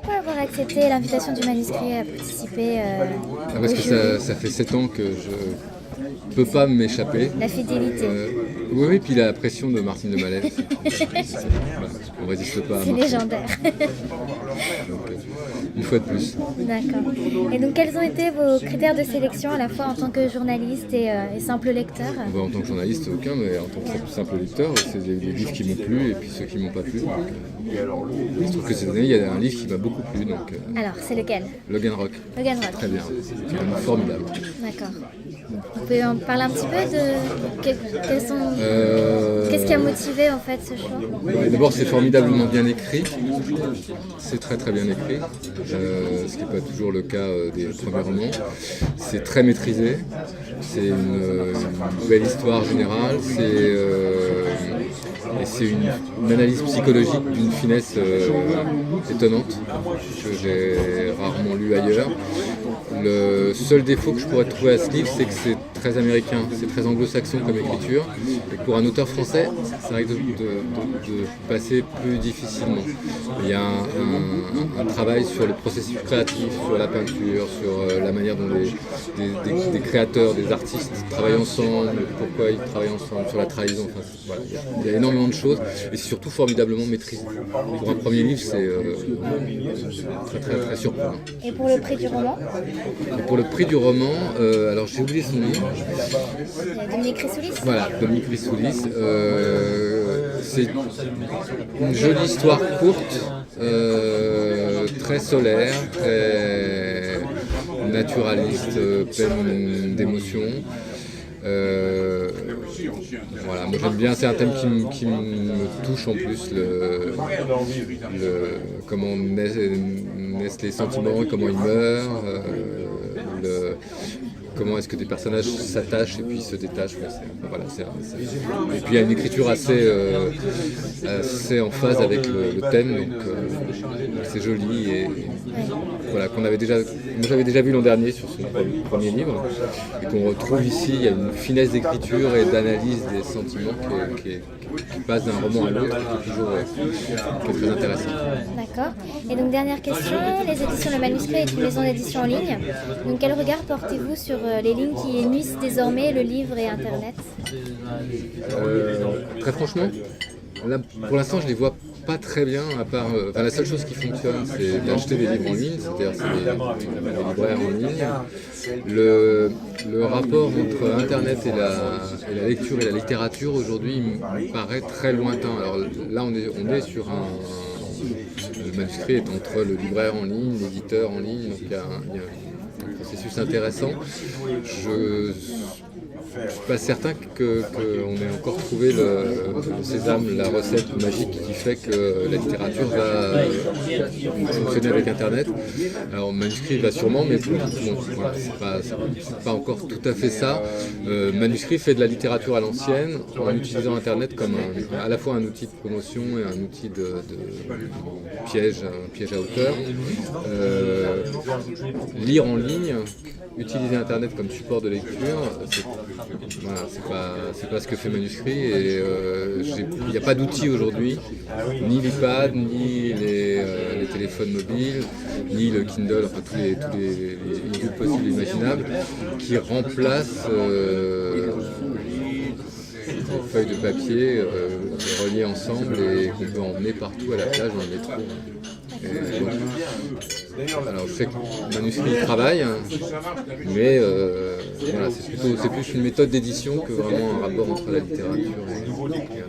pourquoi avoir accepté l'invitation du manuscrit à participer Parce au que jury? ça fait 7 ans que je peux pas m'échapper. La fidélité. Oui, puis la pression de Martine de Malève. Voilà, on résiste pas à C'est Martine. légendaire. Donc, une fois de plus. D'accord. Et donc, quels ont été vos critères de sélection à la fois en tant que journaliste et simple lecteur? En tant que journaliste, aucun, mais en tant que simple lecteur, c'est des livres qui m'ont plu et puis ceux qui m'ont pas plu. Donc, il se trouve que cette année, il y a un livre qui m'a beaucoup plu, donc Alors, c'est lequel? Logan Rock. Logan Rock. Très bien, c'est vraiment formidable. D'accord. Vous pouvez en parler un petit peu de qu'est-ce qui a motivé en fait ce choix? D'abord, c'est formidablement bien écrit. C'est très très bien écrit, ce qui n'est pas toujours le cas des premiers romans. C'est très maîtrisé. C'est une belle histoire générale. Et c'est une analyse psychologique d'une finesse étonnante que j'ai rarement lu ailleurs. Le seul défaut que je pourrais trouver à ce livre, c'est que c'est très américain, c'est très anglo-saxon comme écriture. Et pour un auteur français, ça risque de passer plus difficilement. Il y a un travail sur le processus créatif, sur la peinture, sur la manière dont des créateurs, des artistes travaillent ensemble, pourquoi ils travaillent ensemble, sur la trahison. Enfin, voilà, il y a énormément de choses et c'est surtout formidablement maîtrisé. Pour un premier livre, c'est très, très, très surprenant. Et pour le prix du roman? Et pour le prix du roman, alors j'ai oublié son nom. Dominique Rissoulis? Voilà, Dominique Rissoulis. C'est une jolie histoire courte, très solaire, très naturaliste, pleine d'émotions. Voilà, moi j'aime bien, c'est un thème qui me touche en plus, comment naissent les sentiments et comment ils meurent, comment est-ce que des personnages s'attachent et puis se détachent. Voilà, et puis il y a une écriture assez en phase avec le thème, donc c'est joli et voilà, moi j'avais déjà vu l'an dernier sur son premier livre et qu'on retrouve ici. Il y a une finesse d'écriture et d'analyse des sentiments qui passe d'un roman à l'autre, qui est très intéressant. D'accord. Et donc dernière question, les éditions Le Manuscrit est une maison d'édition en ligne. Donc quel regard portez-vous sur les lignes qui unissent désormais le livre et Internet? Très franchement, là, pour l'instant, je les vois pas très bien, à part. La seule chose qui fonctionne, c'est d'acheter des livres en ligne, c'est-à-dire c'est les libraires en ligne. Le rapport entre Internet et la lecture et la littérature aujourd'hui me paraît très lointain. Alors là, on est sur le manuscrit est entre le libraire en ligne, l'éditeur en ligne, donc il y a un processus intéressant. Je ne suis pas certain qu'on ait encore trouvé le sésame, la recette magique qui fait que la littérature va fonctionner avec Internet. Alors Manuscrit va sûrement, mais bon, voilà, c'est pas encore tout à fait ça. Manuscrit fait de la littérature à l'ancienne en utilisant Internet comme à la fois un outil de promotion et un outil de piège à hauteur. Lire en ligne, utiliser Internet comme support de lecture, c'est pas ce que fait Manuscrit et il n'y a pas d'outils aujourd'hui, ni l'iPad, ni les téléphones mobiles, ni le Kindle, enfin tous les e-books possibles et imaginables, qui remplacent des feuilles de papier reliées ensemble et qu'on peut emmener partout à la plage, dans le métro. Alors je sais que Manuscrit travaille, mais voilà, c'est plus une méthode d'édition que vraiment un rapport entre la littérature et Internet.